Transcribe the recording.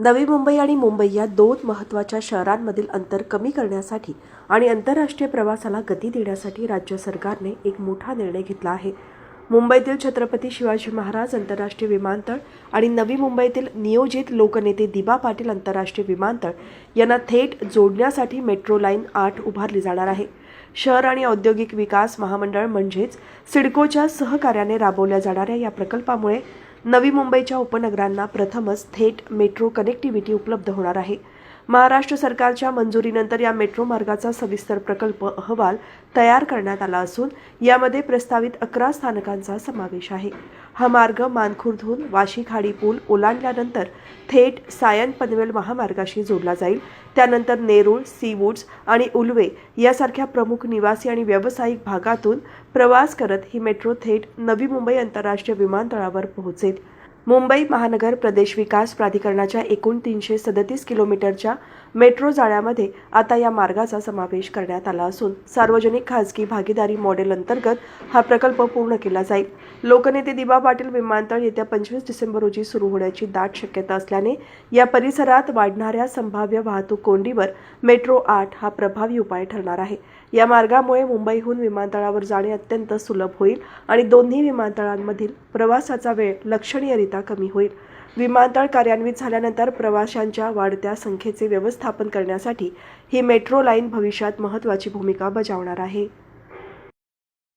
नवी मुंबई आणि मुंबई या दोन महत्त्वाच्या शहरांमधील अंतर कमी करण्यासाठी आणि आंतरराष्ट्रीय प्रवासाला गती देण्यासाठी राज्य सरकारने एक मोठा निर्णय घेतला आहे. मुंबईतील छत्रपती शिवाजी महाराज आंतरराष्ट्रीय विमानतळ आणि नवी मुंबईतील नियोजित लोकनेते दिबा पाटील आंतरराष्ट्रीय विमानतळ यांना थेट जोडण्यासाठी मेट्रो लाईन 8 उभारली जाणार आहे. शहर आणि औद्योगिक विकास महामंडळ म्हणजेच सिडकोच्या सहकार्याने राबवल्या जाणाऱ्या या प्रकल्पामुळे नवी मुंबईच्या उपनगरांना प्रथमच थेट मेट्रो कनेक्टिव्हिटी उपलब्ध होणार आहे. महाराष्ट्र सरकारच्या मंजुरीनंतर या मेट्रो मार्गाचा सविस्तर प्रकल्प अहवाल तयार करण्यात आला असून यामध्ये प्रस्तावित 11 स्थानकांचा समावेश आहे. हा मार्ग मानखुर्दहून वाशी खाडी पूल ओलांडल्यानंतर थेट सायन पनवेल महामार्गाशी जोडला जाईल. त्यानंतर नेरूळ, सीवूड्स आणि उल्वे यासारख्या प्रमुख निवासी आणि व्यावसायिक भागातून प्रवास करत ही मेट्रो थेट नवी मुंबई आंतरराष्ट्रीय विमानतळावर पोहोचेल. मुंबई महानगर प्रदेश विकास प्राधिकरणाच्या एकूण 337 किलोमीटरच्या मेट्रो जाळ्यामध्ये आता या मार्गाचा समावेश करण्यात आला असून सार्वजनिक खासगी भागीदारी मॉडेल अंतर्गत हा प्रकल्प पूर्ण केला जाईल. लोकनेते दिबा पाटील विमानतळ येत्या 25 डिसेंबर रोजी सुरू होण्याची दाट शक्यता असल्याने या परिसरात वाढणाऱ्या संभाव्य वाहतूक कोंडीवर मेट्रो 8 हा प्रभावी उपाय ठरणार आहे. या मार्गामुळे मुंबईहून विमानतळावर जाणे अत्यंत सुलभ होईल आणि दोन्ही विमानतळांमधील प्रवासाचा वेळ लक्षणीयरित्या कमी होईल. विमानतळ कार्यान्वित झाल्यानंतर प्रवाशांच्या वाढत्या संख्येचे व्यवस्थापन करण्यासाठी ही मेट्रो लाईन भविष्यात महत्त्वाची भूमिका बजावणार आहे.